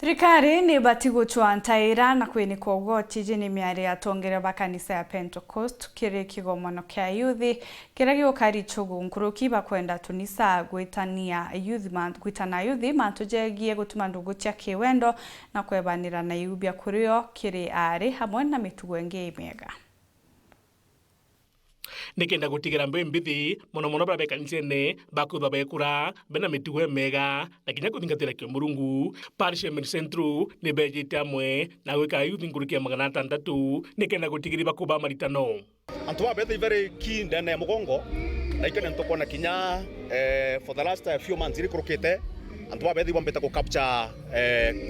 Thirikari ni bati guchwa ntaira na kwinika ugoti jini miari atongere ba kanisa ya Pentecost kiri kigomono kia yuthi kira giukari chugu nkuruki bakwenda tunisa gwitana yuthi matujegie gutuma ndugu cia kiwendo na kwebanira na yubia kurio kiri ari hamwe na mitugo ingi miega nikenda gutigira mbembithi muno bara bekanisene bakutha bekura bena mitugo mega na kinya kuthingatira kio Murungu Parishment Central ni bejete amwe na gwika youth ngurukia 600 nikenda gutigiri bakuba maritano antu ba bethe very keen ndene ya mugongo na ikene ntokona kinya for the last few months iri kurukite antu ba bethe bombeta ku capture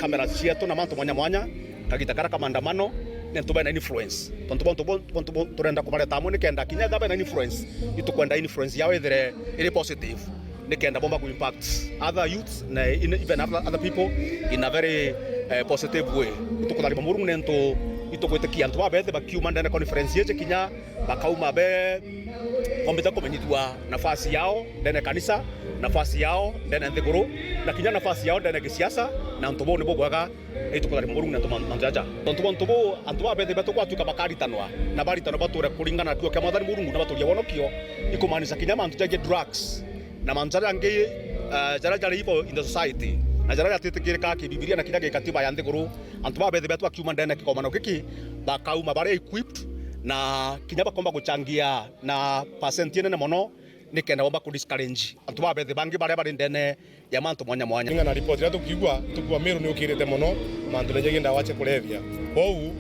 camera cietu na mantu mwanya kagita kara kamandamano nentuba na influence tontu turenda kumareta amwe nikenda kinya thaba na influence itukwenda influence yawe iri positive nikenda bomba ku impact other youths na even other people in a very positive way itukudali Murungu nento itukwetikia antu babethe bakiuma ndene conference yeje kinya bakauma be kombeta kumenyitwa nafasi yao ndene kanisa nafasi yao ndene nthiguru na kinya nafasi yao ndene gisiasa na ntubo ni bogwaga itukudali Murungu nento manjaja tontubo antu babethe batukwatuka bakaritanwa na baritano bature kuringana tuo kama thani Murungu na baturia wonokio ikumanisha kinya mantu jaje drugs na manjara ngi jara ipo in the society na jara yatitikirika ki Biblia na kinya gikatiba ya nthiguru antu babethe betu akiuma ndene kikomano giki bakauma bare equipped na kinya bakomba guchangia na percent yene mono nikenda bomba ku discourage antu babethe bangi bare bare ndene ya mantu mwanya inga na report ya tukigwa Meru ni ukirite mono mantu neje nda wache kulevya bou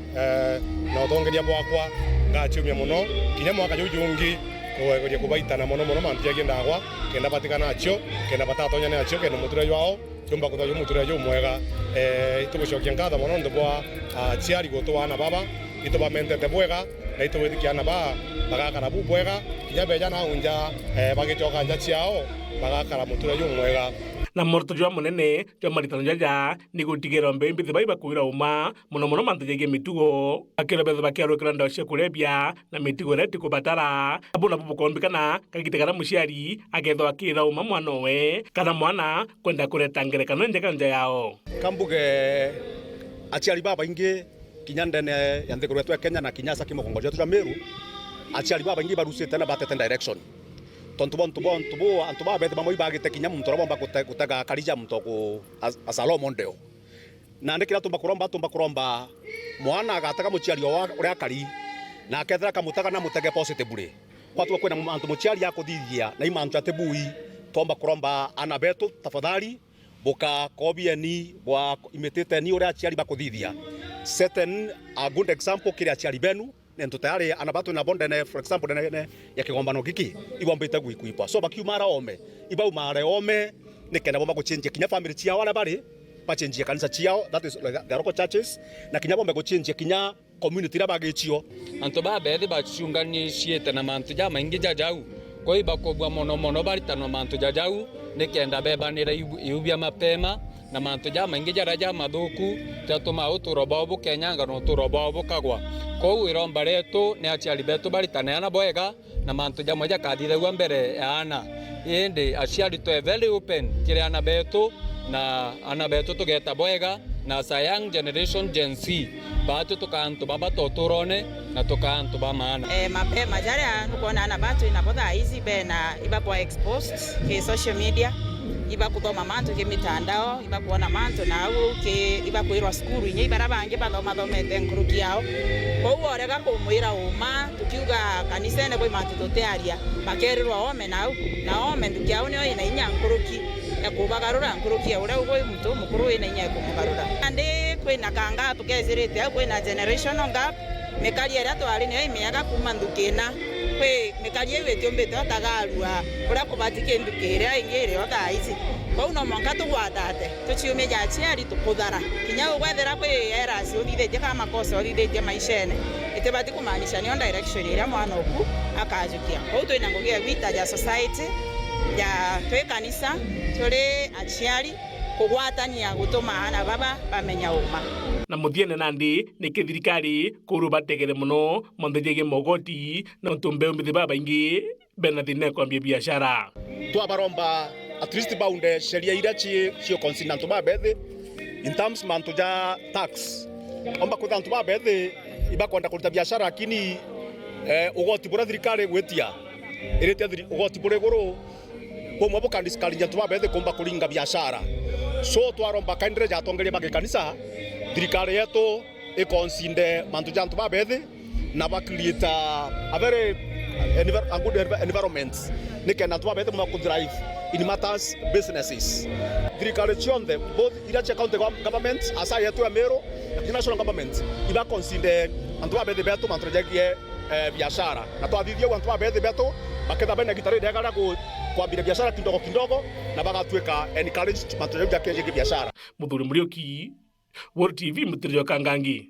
na utongeria bwakwa ngachumia mono kinya mwaka jujungi ko kubaitana mono mantu yagenda agwa kenda batikana acho kenda batatonya na acho kenda mutura yao tumba kuthoyo mutura yo mwega itugucokia ngatho mono ndubwa ciari gutwana baba itubamentete bwega na itubithikiana bagakara bu bwega kinya beja na unja bagicoka nja ciao bagakara mutura yo mwega na morto jwa munene jwa maritano jaja ni gutigera mbembithi baiba kuira uma muno mantu jege mitugo akira bethe bakiaro kiranda cia kurebia na mitugo reti kubatara abuna bubu kombikana kagitegara muciari agetho akira uma mwana we kana mwana kwenda kureta ngerekano njeka yao kambuge aciari baba ingi kinya ndene ya nthiguru yetu ya Kenya na kinya saki mugongo yetu ya Meru aciari baba ingi barusite na batete direction tontu antu babethe bamwe bagite kinya muntu robomba kutega karija muntu ku Salomon deo na ndikira tumba kuromba mwana agataka muciari wa uria kari na akethera kamutaga na mutege positively kwatu kwena antu muciari akuthithia na imantu atebui tomba kuromba ana betu tafadhali boka kobieni bwa imetete ni uria aciari bakuthithia certain a good example kiri aciari benu nento tayari anabatu na bonde for example ne ya kigombano giki ibombete guikuipa so bakiumara ome ibau mare ome nikenda bomba guchange kinya family ciao wala bari bachange kanisa ciao that is like the local churches na kinya bomba guchange kinya community rabagichio anto babethe bachungani ciete na mantu ja maingi jajau koi bakobwa mono baritano mantu jajau nikenda bebanira yubia mapema na mantu ja maingi jaraja mathuku tatuma uturobobu Kenyanga no turobobu kagwa kou iromba retu ne aciari betu baritanana bwega na mantu ja moja kathithagua mbere ya ana indi aciari to very open kire ana betu na ana betu tugeta bwega na sa young generation Gen Z batu tukantu baba toturone na tukantu ba maana mapema jara nukuona ana batu inapotha hizi bena ibapo exposed ke social media iba kuthoma mantu ke mitandao iba kuona mantu na au ke iba kuirwa skuru inye ibara bange bathomete nkuruki yao kwa orega kumwira uma tukiuga kanisa ne koi mantu totearia bakerirwa ome na ome ndukiao nio ina inya nkuruki ya kubagarura nkuruki ya ura ugo mtu mukuru ina inya kumugarura ande kwina kanga tukezirite kwina generational gap mekali era twari nio imiaga kuma ndukina kwe mekali yetu mbete atagarua ura kubatike ndukira ingire otaizi kwa no monka tugwatate tuciume jaciari tukuthara kinya ugwethera kwe era cio thithe kama kosa thithe maishene itebati kumaanisha ni on direction ira mwana oku akajukia kwa twina ngugia vita ja society ya twe kanisa tore aciari kugwatania gutuma ana baba bamenya uma na muthiene nandi ni kithirikari kuru bategere muno monthejege mogoti na tumbe mbithi baba ingi benathine kwambia biashara twabaromba at least bound sheria ira cio constant babethe in terms mantu ja tax omba kwitha antu babethi ibakwenda kuruta biashara lakini ugoti bura thirikari gwitia iritia ugoti bura iguru kumwe bukandiskarinja antu babethi kumba kuringa biashara so twaromba kaindire jatongeria magikanisa thirikari yetu ikonsinde mantu ja antu babethi na bakreate a very a good environment nikenda antu babethi mu thrive in matters businesses. Thirikari cionthe both irache county government asa yetu ya Meru na national government iba consider antu babethi betu mantu jagie biashara na twathithie antu babethi betu baketha bena gitari ndegara kwambira biashara kidogo kidogo na bagatweka encourage mantu jagie biashara. Muthuri Muriuki, World TV, Mutirijo Kangangi.